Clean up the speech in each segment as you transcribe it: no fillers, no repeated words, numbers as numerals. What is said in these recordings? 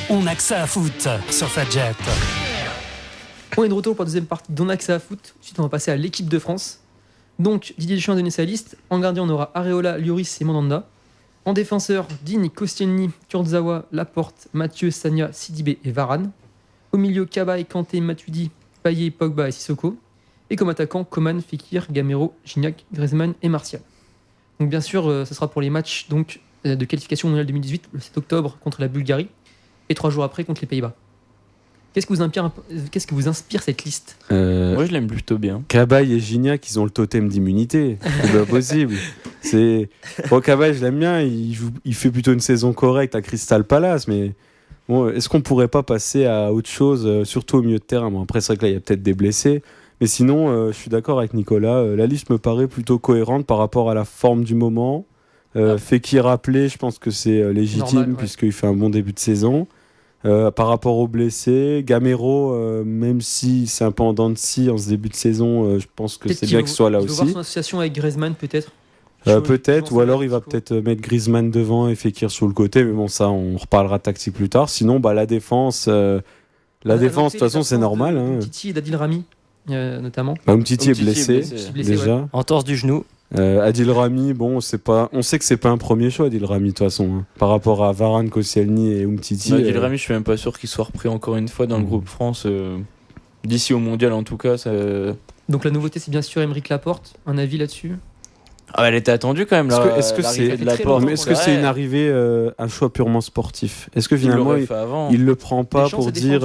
On a que ça à foot sur Fadjet. On est de retour pour la deuxième partie d'On a que ça à foot. Ensuite, on va passer à l'équipe de France. Donc, Didier Deschamps a donné sa liste. En gardien, on aura Areola, Lloris et Mandanda. En défenseur, Digne, Koscielny, Kurzawa, Laporte, Mathieu, Sagna, Sidibé et Varane. Au milieu, Cabaye, Kanté, Matuidi, Payet, Pogba et Sissoko. Et comme attaquant, Coman, Fekir, Gamero, Gignac, Griezmann et Martial. Donc bien sûr, ce sera pour les matchs de qualification mondiale 2018, le 7 octobre contre la Bulgarie et 3 jours après contre les Pays-Bas. Qu'est-ce que vous inspire cette liste ? Moi, je l'aime plutôt bien. Cabaye et Gignac, ils ont le totem d'immunité. C'est pas possible. Bon, Cabaye, je l'aime bien. Il fait plutôt une saison correcte à Crystal Palace, mais bon, est-ce qu'on pourrait pas passer à autre chose, surtout au milieu de terrain ? Bon, après, c'est vrai que là, il y a peut-être des blessés. Mais sinon, je suis d'accord avec Nicolas. La liste me paraît plutôt cohérente par rapport à la forme du moment. Fekir rappelé, je pense que c'est légitime, normal, ouais, puisqu'il fait un bon début de saison. Par rapport aux blessés, Gamero, même si c'est un peu en dents de scie en ce début de saison, je pense que c'est bien qu'il soit là aussi. Il va voir son association avec Griezmann peut-être. Peut-être, ou alors il va peut-être mettre Griezmann devant et Fekir sur le côté, mais bon, ça on reparlera tactique plus tard. Sinon, la défense, de toute façon, c'est normal. Umtiti et Adil Rami, notamment. Umtiti est blessé déjà. Ouais. Entorse du genou. Adil Rami, on sait que c'est pas un premier choix, Adil Rami, de toute façon, par rapport à Varane, Koscielny et Umtiti. Adil Rami, je suis même pas sûr qu'il soit repris encore une fois dans le groupe France, d'ici au mondial en tout cas. Donc la nouveauté, c'est bien sûr Aymeric Laporte. Un avis là-dessus ? Elle était attendue quand même. Est-ce que c'est une arrivée, un choix purement sportif ? Est-ce que finalement il le prend pas pour dire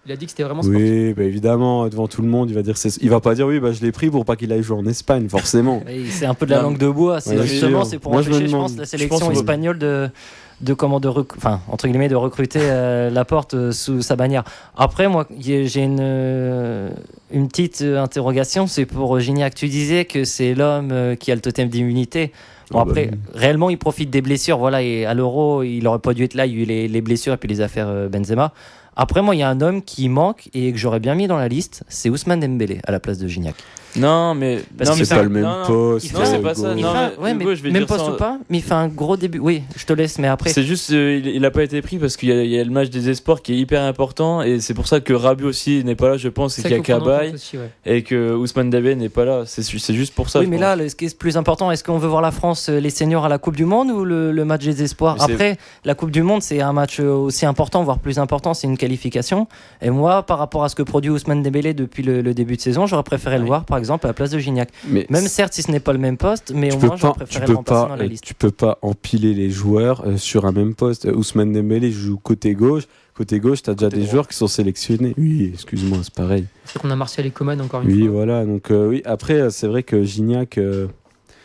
il a dit que c'était vraiment sportif. Oui, évidemment, devant tout le monde, il va pas dire oui, je l'ai pris pour pas qu'il aille jouer en Espagne, forcément. C'est un peu de la langue de bois. C'est pour empêcher, je pense, la sélection espagnole entre guillemets, de recruter Laporte sous sa bannière. Après, moi, j'ai une petite interrogation, c'est pour Gignac. Tu disais que c'est l'homme qui a le totem d'immunité. Bon, après, réellement, il profite des blessures. Voilà, et à l'Euro, il aurait pas dû être là. Il y a eu les blessures et puis les affaires Benzema. Après, moi, il y a un homme qui manque et que j'aurais bien mis dans la liste, c'est Ousmane Dembélé à la place de Gignac. Non, mais c'est pas le même poste. Non, c'est pas ça. Même poste ou pas, mais il fait un gros début. Oui, je te laisse, mais après. C'est juste, il a pas été pris parce qu'il y a le match des espoirs qui est hyper important et c'est pour ça que Rabiot aussi n'est pas là, je pense, et qu'il y a Cabaye et que Ousmane Dembélé n'est pas là. C'est juste pour ça. Oui, mais là, ce qui est plus important, est-ce qu'on veut voir la France, les seniors à la Coupe du Monde ou le match des espoirs ? Après, la Coupe du Monde, c'est un match aussi important, voire plus important, c'est une qualification. Et moi, par rapport à ce que produit Ousmane Dembélé depuis le début de saison, j'aurais préféré le voir, par exemple, à la place de Gignac. Même certes, si ce n'est pas le même poste, mais au moins, j'aurais préféré le remplacer dans la liste. Tu peux pas empiler les joueurs sur un même poste. Ousmane Dembélé joue côté gauche. Côté gauche, tu as déjà des joueurs qui sont sélectionnés. Oui, excuse-moi, c'est pareil. C'est qu'on a Martial et Coman encore une fois. Oui, voilà. Donc, après, c'est vrai que Gignac,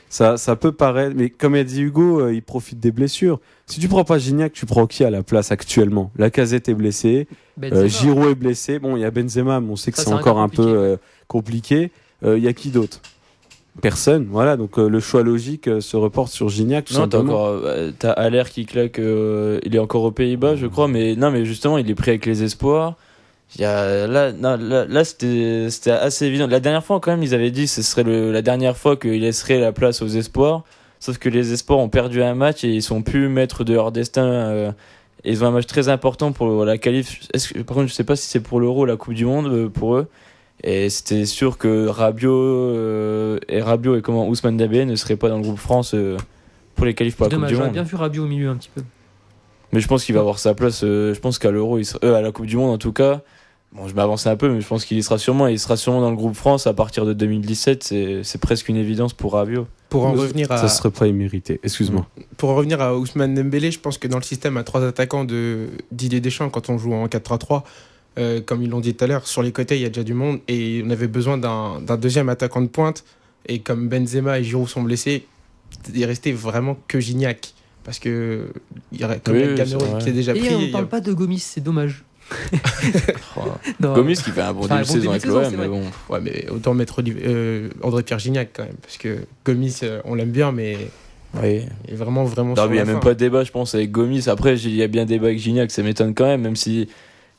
ça peut paraître. Mais comme a dit Hugo, il profite des blessures. Si tu prends pas Gignac, tu prends qui à la place actuellement ? Lacazette est blessé. Giroud est blessé. Bon, il y a Benzema, mais on sait que c'est encore un peu compliqué. Il y a qui d'autre ? Personne, voilà, donc le choix logique se reporte sur Gignac. T'as Haller qui claque, il est encore aux Pays-Bas, je crois, mais justement, il est pris avec les espoirs. Là, c'était assez évident. La dernière fois, quand même, ils avaient dit que ce serait la dernière fois qu'ils laisseraient la place aux espoirs, sauf que les espoirs ont perdu un match et ils sont plus maîtres de leur destin. Ils ont un match très important pour la qualif. Par contre, je sais pas si c'est pour l'Euro ou la Coupe du Monde pour eux. Et c'était sûr que Rabiot et Ousmane Dembélé ne seraient pas dans le groupe France pour les qualifs pour la Coupe du Monde. J'aurais bien vu Rabiot au milieu un petit peu. Mais je pense qu'il va avoir sa place. Je pense qu'à l'Euro, à la Coupe du Monde en tout cas. Bon, je m'avance un peu, mais je pense qu'il sera sûrement dans le groupe France à partir de 2017. C'est presque une évidence pour Rabiot. Ça serait pas immérité. Excuse-moi. Pour en revenir à Ousmane Dembélé, je pense que dans le système à 3 attaquants de Didier Deschamps, quand on joue en 4-3-3, comme ils l'ont dit tout à l'heure, sur les côtés il y a déjà du monde et on avait besoin d'un deuxième attaquant de pointe, et comme Benzema et Giroud sont blessés, il restait vraiment que Gignac, parce que il y aurait quand même Gamero qui est déjà pris. Et on parle pas de Gomis, c'est dommage. Gomis qui fait un bon début de saison avec l'OM, mais bon. Ouais, mais autant mettre André-Pierre Gignac quand même, parce que Gomis on l'aime bien, mais oui. il est vraiment non, mais il n'y a même pas de débat, je pense, avec Gomis. Après, il y a bien débat avec Gignac, ça m'étonne quand même si.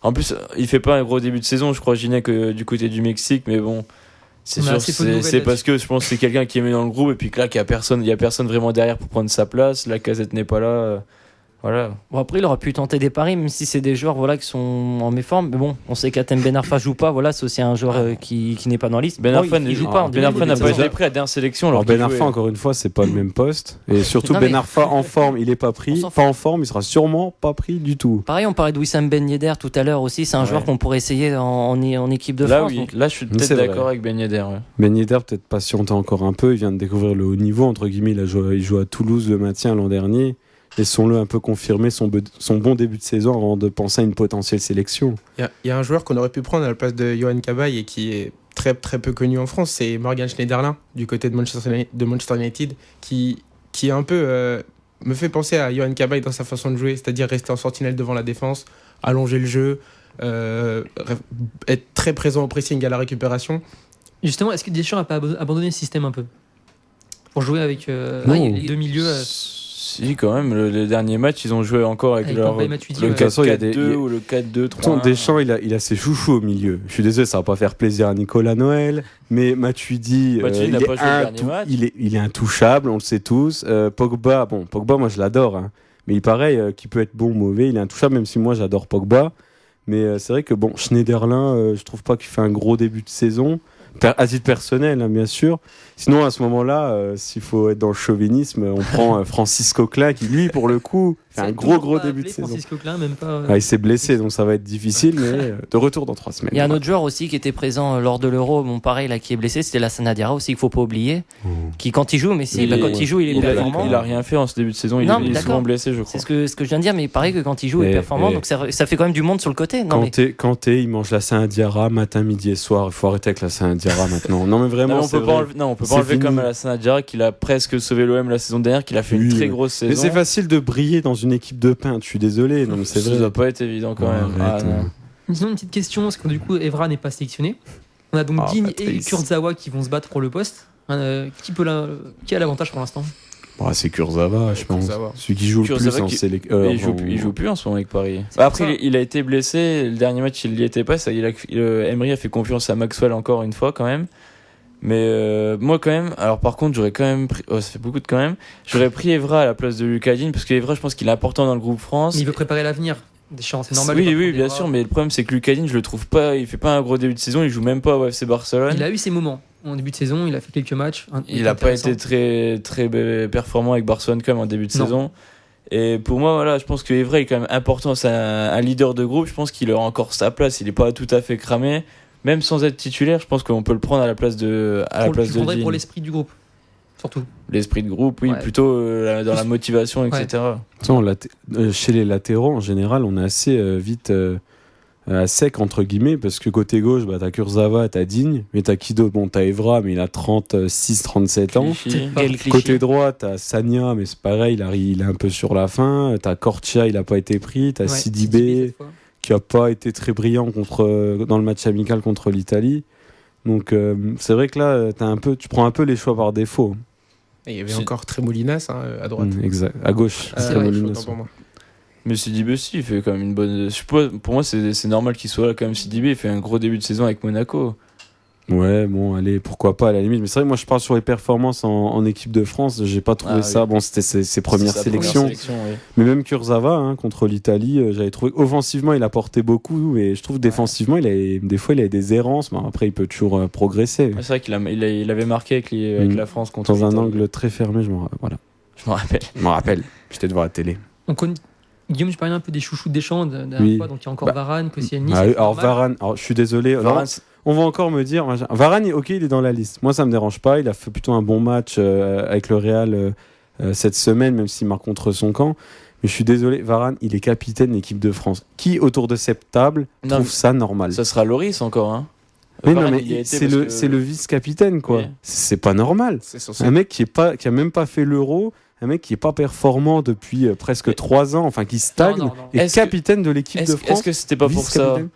En plus, il fait pas un gros début de saison, je crois, Gignac, du côté du Mexique, mais bon, c'est sûr, c'est parce que je pense que c'est quelqu'un qui est mis dans le groupe, et puis que là, il y a personne vraiment derrière pour prendre sa place. Lacazette n'est pas là. Voilà. Bon, après, il aurait pu tenter des paris, même si c'est des joueurs voilà, qui sont en méforme. Mais bon, on sait qu'Atem Ben Arfa joue pas. Voilà, c'est aussi un joueur qui n'est pas dans la liste. Ben Arfa il joue pas. Ben Arfa n'a pas déjà. été pris à la dernière sélection. Alors qu'il Ben Arfa, jouait. encore une fois, c'est pas le même poste. Et surtout, Non, mais- Ben Arfa en forme, il est pas On pris. s'en Pas en forme, il sera sûrement pas pris du tout. Pareil, on parlait de Wissam Ben Yedder tout à l'heure aussi. C'est un Ouais. joueur qu'on pourrait essayer en équipe de Là, France. oui. donc- Là, je suis peut-être C'est vrai. d'accord avec Ben Yedder. Ouais. Ben Yedder, peut-être patienter encore un peu. Il vient de découvrir le haut niveau, entre guillemets. Il joue à Toulouse le maintien l'an dernier. Laissons-le un peu confirmer son bon début de saison avant de penser à une potentielle sélection. Il y a un joueur qu'on aurait pu prendre à la place de Johan Cabaye et qui est très, très peu connu en France, c'est Morgan Schneiderlin, du côté de Manchester United, qui un peu me fait penser à Johan Cabaye dans sa façon de jouer, c'est-à-dire rester en sentinelle devant la défense, allonger le jeu, être très présent au pressing, à la récupération. Justement, est-ce que Deschamps n'a pas abandonné le système un peu pour jouer avec Non. les deux milieux Si, quand même. Le dernier match, ils ont joué encore avec Avec leur Pogba et Matuidi, le ouais. 4-4-2 ou le 4-2-3. Deschamps, il a ses chouchous au milieu. Je suis désolé, ça va pas faire plaisir à Nicolas Noël, mais Matuidi, Matuidi n'a pas joué le dernier match. il est intouchable, on le sait tous. Pogba, moi je l'adore, hein. Mais il paraît qu'il peut être bon ou mauvais, il est intouchable, même si moi j'adore Pogba. Mais c'est vrai que Schneiderlin, je trouve pas qu'il fait un gros début de saison. À titre personnel, hein, bien sûr. Sinon, à ce moment-là, s'il faut être dans le chauvinisme, on prend Francis Coquelin qui, lui, pour le coup, fait un gros début de saison. Francis Coquelin, même pas. Ah, il s'est blessé, donc ça va être difficile, mais de retour dans 3 semaines. Il y a un autre joueur aussi qui était présent lors de l'Euro, pareil, là, qui est blessé, c'était Lassana Diarra aussi, qu'il faut pas oublier. Qui, quand il joue, mais si, quand il joue, il est performant. Il a rien fait en ce début de saison. Non, Il est d'accord. souvent blessé, je crois. C'est ce que je viens de dire, mais il paraît que quand il joue, il est performant, donc ça fait quand même du monde sur le côté. Non, mais... Kanté, il mange la Saint-Diarra matin, midi et soir. Il faut arrêter avec la Saint-Diarra maintenant. Non, mais vraiment, on peut pas C'est enlever fini. comme à la Saint-Diarra qu'il a presque sauvé l'OM la saison dernière, qu'il a fait une Oui, très ouais. grosse Mais saison. c'est facile de briller dans une équipe de peintres. Je suis désolé, non, mais c'est Ça vrai. doit pas être évident quand même. Arrête, Ah, non. Sinon, une petite question, parce que du coup, Evra n'est pas sélectionné. On a donc Digne et Patrice. Kurzawa qui vont se battre pour le poste. Qui a l'avantage pour l'instant? C'est Kurzawa, je pense. Kurzawa. Celui qui joue le Kurzawa plus en qui- sélection. Il joue plus en ce moment avec Paris. C'est pour Après, ça. il a été blessé. Le dernier match, il y était pas. Emery a fait confiance à Maxwell encore une fois quand même. Mais moi quand même, alors par contre j'aurais quand même pris, ça fait beaucoup de quand même, j'aurais pris Evra à la place de Lucas Digne parce que Evra je pense qu'il est important dans le groupe France. Mais il veut préparer l'avenir. Deschamps, c'est normal. de Oui, pas oui, prendre bien Evra. sûr, mais le problème c'est que Lucas Digne je le trouve pas, il fait pas un gros début de saison, il joue même pas au FC Barcelone. Il a eu ses moments. En début de saison, il a fait quelques matchs. Il a pas été très performant avec Barcelone comme en début de Non. saison. Et pour moi, voilà, je pense que Evra est quand même important, c'est un leader de groupe, je pense qu'il aura encore sa place, il est pas tout à fait cramé. Même sans être titulaire, je pense qu'on peut le prendre à la place de Tu prendrais Digne. pour l'esprit du groupe. Surtout. L'esprit de groupe, oui, Ouais. plutôt dans la motivation, etc. Chez les latéraux, en général, on est assez vite à sec, entre guillemets, parce que côté gauche, t'as Kurzawa, t'as Digne, mais t'as qui d'autre? T'as Evra, mais il a 36-37 ans. Clichy. Quel cliché. Côté droit, t'as Sagna, mais c'est pareil, il est un peu sur la fin. T'as Cortia, il a pas été pris. T'as Ouais, Sidibé, cette fois. qui a pas été très brillant dans le match amical contre l'Italie. Donc c'est vrai que là, tu prends un peu les choix par défaut. Et il y avait C'est- encore Tremoulinas à droite. Exact. À gauche. C'est c'est vrai, Molina, autant pour moi. Mais Sidibé aussi, il fait quand même une bonne. Je sais pas, pour moi, c'est normal qu'il soit là quand même. Sidibé, il fait un gros début de saison avec Monaco. Ouais, bon, allez, pourquoi pas à la limite. Mais c'est vrai, moi je parle sur les performances en équipe de France. J'ai pas trouvé Ah, ça. oui. Bon, c'était ses premières C'est sa sélections. première sélection, oui. Mais même Kurzawa, contre l'Italie, j'avais trouvé offensivement, il apportait beaucoup. Et je trouve défensivement, des fois, il avait des errances. Mais après, il peut toujours progresser. Ouais, c'est vrai il avait marqué avec la France contre Dans un l'Italie. angle très fermé, voilà. Je me rappelle. Je me rappelle. J'étais devant la télé. Guillaume, je parlais un peu des chouchous de Deschamps de la dernière Oui. fois. Donc il y a encore Bah, Varane, Koscielny. Ah c'est oui, alors normal. Varane, je suis désolé. Alors, Varane, on va encore me dire, Varane, ok, il est dans la liste. Moi, ça me dérange pas. Il a fait plutôt un bon match avec le Real cette semaine, même s'il marque contre son camp. Mais je suis désolé, Varane, il est capitaine de l'équipe de France. Qui, autour de cette table, Non, trouve ça normal? ça sera Loris encore, hein. Mais non, Varane, mais il y a été c'est parce que- le vice-capitaine, quoi. Oui. C'est pas normal. C'est censé Un mec qui a même pas fait l'Euro, un mec qui est pas performant depuis presque Mais- 3 ans, enfin qui stagne, Non, non, non. est Est-ce que- capitaine de l'équipe de Est-ce France. que c'était pas pour ça vice-capitaine.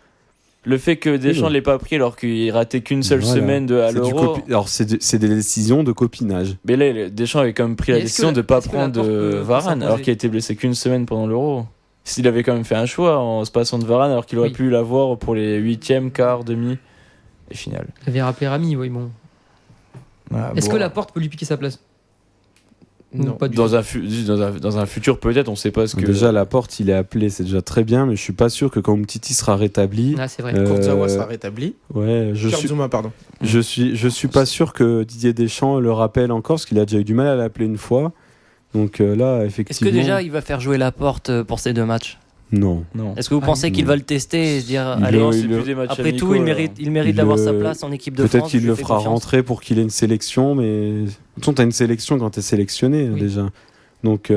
le fait que Deschamps Oui. l'ait pas pris alors qu'il ratait qu'une seule Voilà. semaine à C'est du l'Euro? Alors c'est des décisions de copinage. Mais là, Deschamps avait quand même pris Mais la est-ce que décision la- de pas est-ce que prendre Laporte peut Varane s'imposer alors qu'il a été blessé qu'une semaine pendant l'Euro. S'il avait quand même fait un choix en se passant de Varane alors qu'il aurait Oui. pu l'avoir pour les huitièmes, quarts, demi et finale. Il avait rappelé Rami, oui, bon. Ah, Est-ce bon. que Laporte peut lui piquer sa place? Non. Pas du tout. Dans un futur, peut-être, on sait pas ce que. Déjà, Laporte, il est appelé, c'est déjà très bien, mais je suis pas sûr que quand Umtiti sera rétabli. Ah, c'est vrai. Kurzawa sera rétabli. Ouais, Kurzuma, pardon. je suis pas sûr que Didier Deschamps le rappelle encore, parce qu'il a déjà eu du mal à l'appeler une fois. Donc là, Est-ce effectivement. que déjà il va faire jouer Laporte pour ces 2 matchs? Non. Non. Est-ce que vous pensez qu'il va le tester et se dire allez, Non, il c'est le- plus des matchs après amicaux, tout, il là. mérite Il d'avoir le- sa place en équipe de Peut-être France. qu'il je le lui fais fera confiance. rentrer pour qu'il ait une sélection, mais de toute façon, t'as une sélection quand t'es sélectionné Oui. déjà. Donc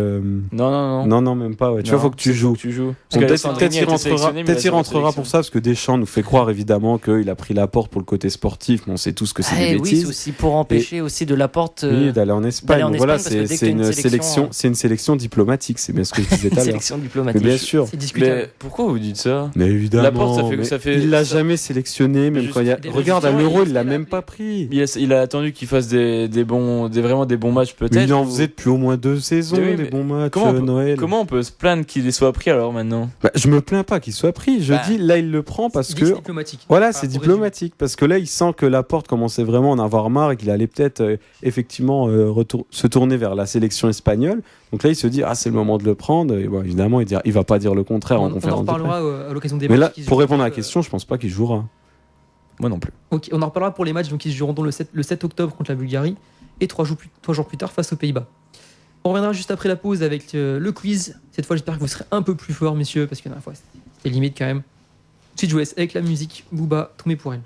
Non. non, même pas. Ouais. Tu vois, faut que tu joues. Tu joues. Bon, Parce que peut-être Alessandrini a été sélectionné, mais peut-être il il a rentrera sélection. pour ça, parce que Deschamps nous fait croire évidemment qu'il a pris Laporte pour le côté sportif, mais on sait tous que c'est des Oui, c'est bêtises. aussi pour empêcher aussi de Laporte. Oui, d'aller en Espagne. d'aller en Donc voilà, Espagne, parce que dès que c'est t'as une une sélection, c'est une sélection diplomatique, c'est bien ce que je disais tout à l'heure. sélection Mais diplomatique. bien sûr. C'est discutable. Mais pourquoi vous dites ça? Mais évidemment. Laporte, mais ça fait- il l'a ça- jamais sélectionné, même Juste- quand il y a. Des Regarde, à résultats, l'Euro, il il l'a l'a même fait. pas pris. Il a attendu qu'il fasse vraiment des bons matchs, Mais peut-être. il en ou- faisait depuis au moins 2 saisons, Mais oui, des mais bons matchs, comment on peut- Noël. Comment on peut se plaindre qu'il les soit pris alors maintenant? Bah, je me plains pas qu'il soit pris. Je Bah. dis, là, il le prend parce Il dit que que. c'est diplomatique. Voilà, Enfin, c'est pour diplomatique. Parce que là, il sent que Laporte commençait vraiment à en avoir marre et qu'il allait peut-être effectivement se tourner vers la sélection espagnole. Donc là, il se dit, ah, c'est le moment de le prendre. Et bon, évidemment, il va pas dire le contraire résumer. en On en conférence de presse. reparlera à l'occasion des Mais matchs là, qui se pour joueront, répondre à la question, je pense pas qu'il jouera. Moi non plus. Ok, on en reparlera pour les matchs donc, qui se joueront donc le 7 octobre contre la Bulgarie et 3 jours plus tard face aux Pays-Bas. On reviendra juste après la pause avec le quiz. Cette fois, j'espère que vous serez un peu plus forts, messieurs, parce que la dernière fois, c'était limite quand même. Ensuite, je vous laisse avec la musique. Booba, Tombé pour elle.